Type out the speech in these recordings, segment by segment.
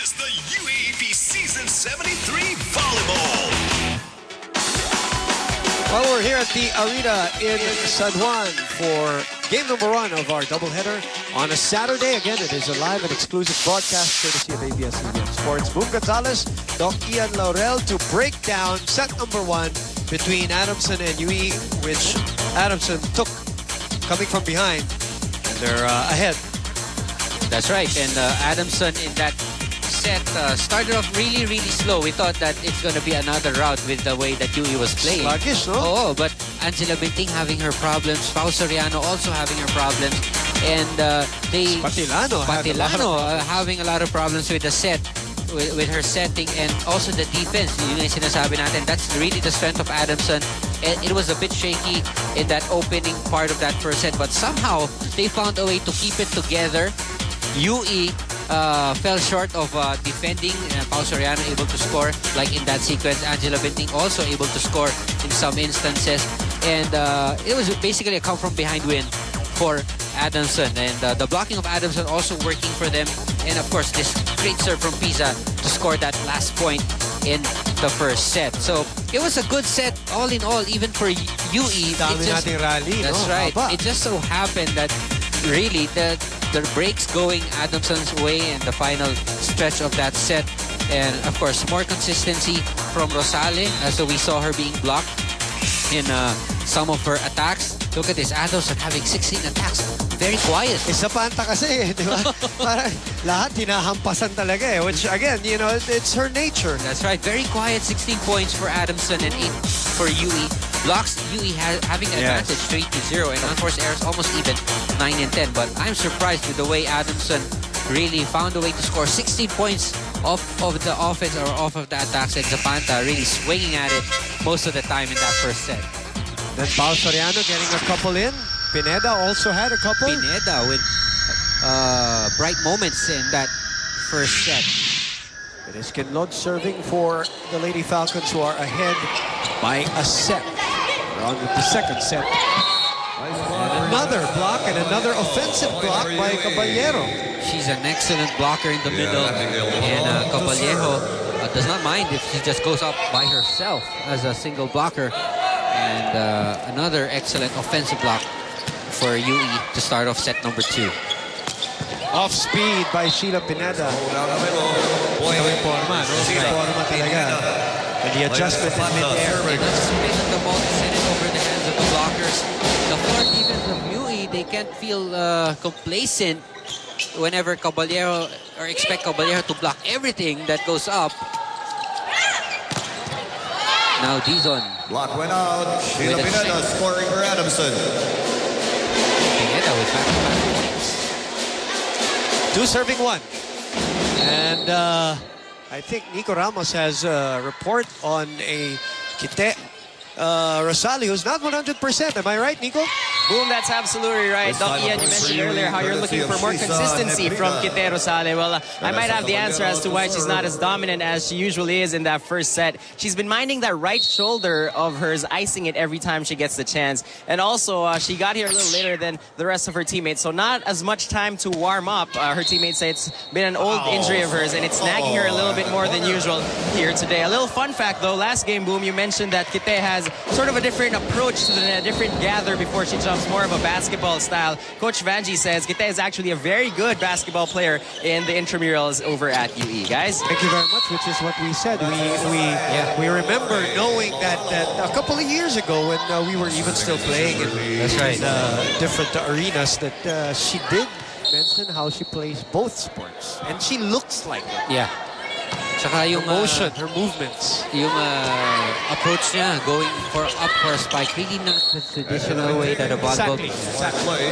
is the UAAP Season 73 Volleyball. Well, we're here at the arena in San Juan for game number 1 of our doubleheader on a Saturday. Again, it is a live and exclusive broadcast courtesy of ABS-CBN Sports. Boom Gonzalez, Doc Ian Laurel to break down set number 1 between Adamson and UE, which Adamson took coming from behind, and they're ahead. That's right, and Adamson in that set started off really, really slow. We thought that it's going to be another rout with the way that UE was playing. Sluggish, no? Oh, but Angela Binting having her problems, Pao Soriano also having her problems, and Patilano having a lot of problems with the set, with her setting, and also the defense. Yun yung sinasabi natin, that's really the strength of Adamson. And it was a bit shaky in that opening part of that first set, but somehow they found a way to keep it together. UE fell short of defending. Pao Soriano able to score like in that sequence. Angela Binting also able to score in some instances. And it was basically a come from behind win for Adamson. And the blocking of Adamson also working for them. And of course, this great serve from Pisa to score that last point in the first set. So it was a good set all in all, even for UE. Dami nating rally, that's no? right. Haba. It just so happened that really the breaks going Adamson's way in the final stretch of that set. And of course, more consistency from Rosale. So we saw her being blocked in some of her attacks. Look at this, Adamson having 16 attacks. Very quiet. Isa pa anta kasi, di ba? Parang lahat hinahampasan talaga eh. Which again, you know, it's her nature. That's right. Very quiet. 16 points for Adamson and 8 for UE. Blocks, UE having an advantage 3-0, and unforced errors almost even 9 and 10. But I'm surprised with the way Adamson really found a way to score 16 points off of the offense or off of the attacks, and Zapanta really swinging at it most of the time in that first set. Then Pao Soriano getting a couple in. Pineda also had a couple. Pineda with bright moments in that first set. It is Kinlod serving for the Lady Falcons, who are ahead by a set. We're on with the second set. And another block and another offensive block by Caballero. She's an excellent blocker in the middle. And Caballero does not mind if she just goes up by herself as a single blocker. And another excellent offensive block for UE to start off set number 2. Off speed by Sheila Pineda. Forma talaga. And the adjustment in mid-air. That's the reason the ball descended over the hands of the blockers. The floor defense of UE, they can't feel complacent whenever Caballero, or expect Caballero to block everything that goes up. Now Dizon. Block went out. Sheila Pineda scoring for Adamson. Pineda with back-to-back points. 2 serving 1. And I think Nico Ramos has a report on a Kite Rosale who's not 100%. Am I right, Nico? Boom, that's absolutely right. Doc Ian, you mentioned earlier how you're looking for more consistency from Kite Rosale. Well, I might have the answer as to why she's not as dominant as she usually is in that first set. She's been minding that right shoulder of hers, icing it every time she gets the chance. And also, she got here a little later than the rest of her teammates, so not as much time to warm up. Her teammates say it's been an old injury of hers, and it's nagging her a little bit more than usual here today. A little fun fact, though, last game, Boom, you mentioned that Kite has sort of a different approach to the different gather before she jumps, more of a basketball style. Coach Vanji says Kite is actually a very good basketball player in the intramurals over at UE, guys. Thank you very much, which is what we said. We remember knowing that a couple of years ago when we were even still playing in different arenas, that she did mention how she plays both sports. And she looks like it. Yeah. Tsaka yung motion, her movements. Yung approach niya, going up for a spike, really not the traditional way that a volleyball. Exactly.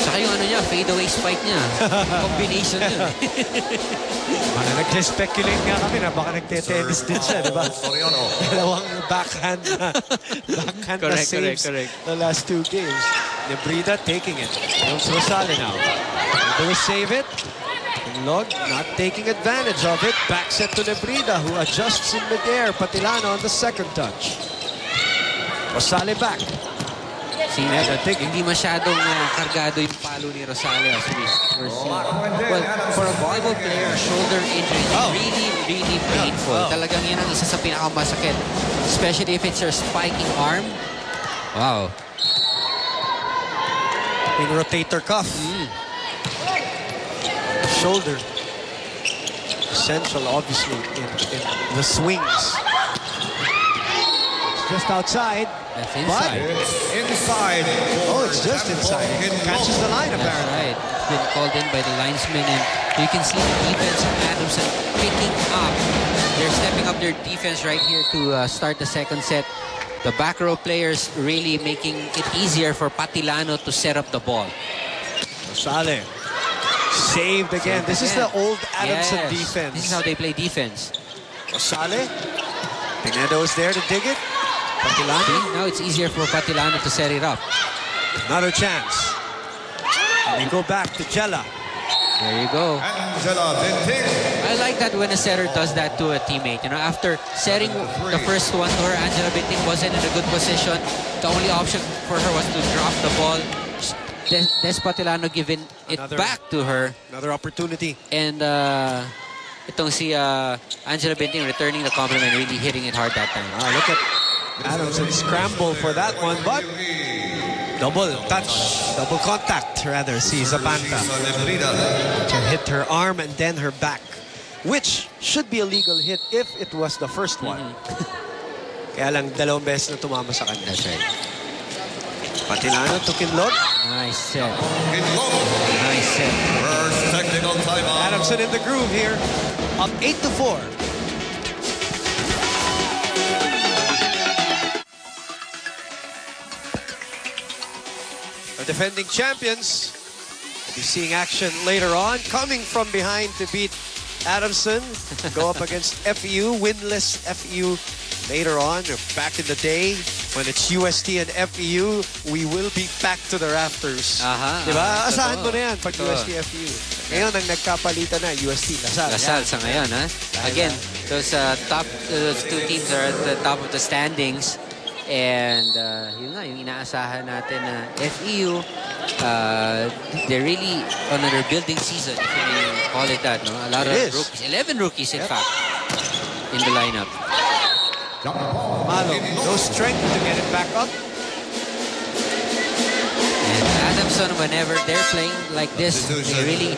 Tsaka yung ano niya, fadeaway spike niya. Combination niya. Baka nag-speculate nga kami na baka nagte-tennis din siya, di ba? Dalawang backhand na saves the last 2 games. Nebrida taking it. It's Rosale now. They will save it. Lod not taking advantage of it. Back set to Nebrida, who adjusts in midair. Patilano on the second touch. Rosale back. Hindi masyadong kargado yung palo ni Rosale as we're seeing. Well, for a volleyball player, shoulder injury, really painful. Talagang yan ang isa sa pinakamasakit. Especially if it's your spiking arm. Wow. In rotator cuff. Shoulder. Essential, obviously, in the swings. It's just outside. That's inside. It's inside. Oh, it's just inside. It catches the line, That's apparently. right. It's been called in by the linesman, and you can see the defense of Adamson picking up. They're stepping up their defense right here to start the second set. The back row players really making it easier for Patilano to set up the ball. Sale. Saved again. This is the old Adamson Yes. defense. This is how they play defense. Sale. Pinedo is there to dig it. See, Patilano. now it's easier for Patilano to set it up. Another chance. And they go back to Jella. There you go. Angela Binting. I like that when a setter does that to a teammate. You know, after setting the first one to her, Angela Binting wasn't in a good position. The only option for her was to drop the ball. Des Patilano giving it back to her. Another opportunity. And itong si Angela Binting returning the compliment, really hitting it hard that time. Look at Adamson scramble for that one, but double touch, double contact rather, si Zapanta. To hit her arm and then her back, which should be a legal hit if it was the first one. Kaya lang dalawang beses na tumama sa kanya. That's right. Patilano to Kinlog. Nice set. Nice set. First technical timeout. Adamson in the groove here, up 8-4. The defending champions will be seeing action later on, coming from behind to beat Adamson, go up against FEU, winless FEU later on. Back in the day, when it's UST and FEU, we will be back to the rafters. Diba? Asahan mo na yan pag UST FEU. Ngayon, ang nagkapalitan na, UST, Lasal. Lasal sa ngayon, ha? Again, those those two teams are at the top of the standings. And yun nga, yung inaasahan natin na FEU, they're really on a rebuilding season, if you may call it that, no? A lot of rookies, 11 rookies in fact, in the lineup. Malo, no strength to get it back up. And Adamson, whenever they're playing like this, they really,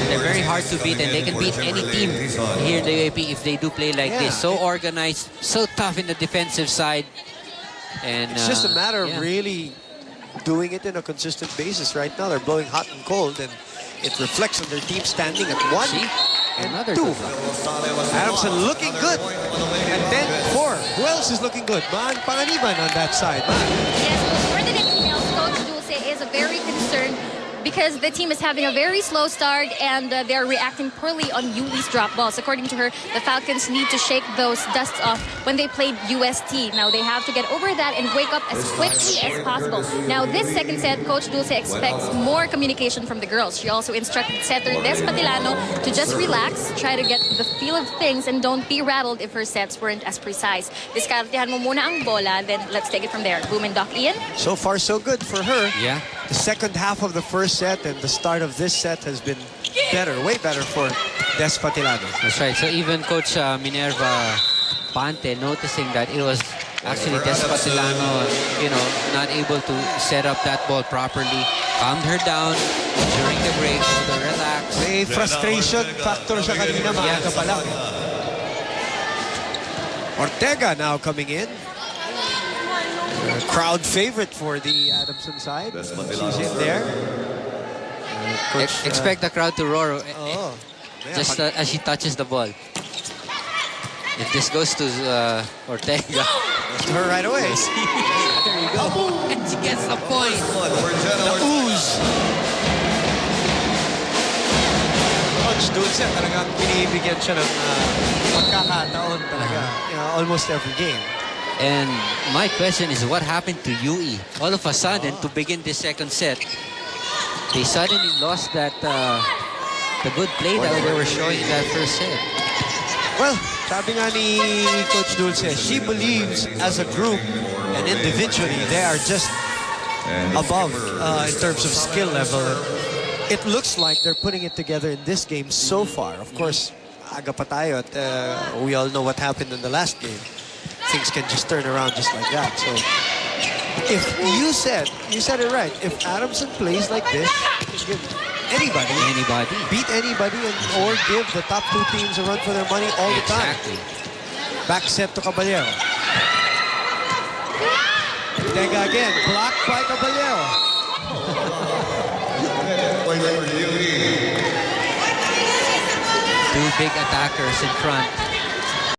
they're very hard to beat, and they can beat any team here in the UAP if they do play like this. So organized, so tough in the defensive side. And it's just a matter of really doing it in a consistent basis. Right now, they're blowing hot and cold, and it reflects on their team standing at 1 and 2. Adamson looking good. And then 4. Who else is looking good? Man Panganiban on that side. Yes, well, for the females, Coach Dulce is very concerned because the team is having a very slow start and they're reacting poorly on Yuli's drop balls. According to her, the Falcons need to shake those dusts off when they played UST. Now they have to get over that and wake up as quickly as possible. Now this second set, Coach Dulce expects more communication from the girls. She also instructed setter Des Patilano to just relax, try to get the feel of things, and don't be rattled if her sets weren't as precise. Diskartehan mo muna ang bola, then let's take it from there. Boom and Doc Ian. So far, so good for her. Yeah. The second half of the first set and the start of this set has been better, way better for Des Patilano. That's right. So even Coach Minerva Pante noticing that it was actually Des Patilano, you know, not able to set up that ball properly, calmed her down during the break, so to relax. May frustration factor sa kanina, maaga pa lang. Ortega now coming in. Crowd favorite for the Adamson side. She's in there. Expect the crowd to roar just as she touches the ball. If this goes to Ortega, to her right away. there you go. And she gets the point. The ooze. Coach Dulce talagang binibigyan siya ng pagkakataon talaga. You know, almost every game. And my question is, what happened to Yui? All of a sudden, to begin this second set, they suddenly lost that the good play that they were showing in that first set. Well, sabi nga ni Coach Dulce, she believes as a group and individually they are just above in terms of skill level. it looks like they're putting it together in this game so far. Of course, aga pa tayo at we all know what happened in the last game. Things can just turn around just like that. So if you said it right. If Adamson plays like this, give anybody beat anybody or give the top two teams a run for their money all the time. Back set to Caballero. Tega again, blocked by Caballero. Two big attackers in front.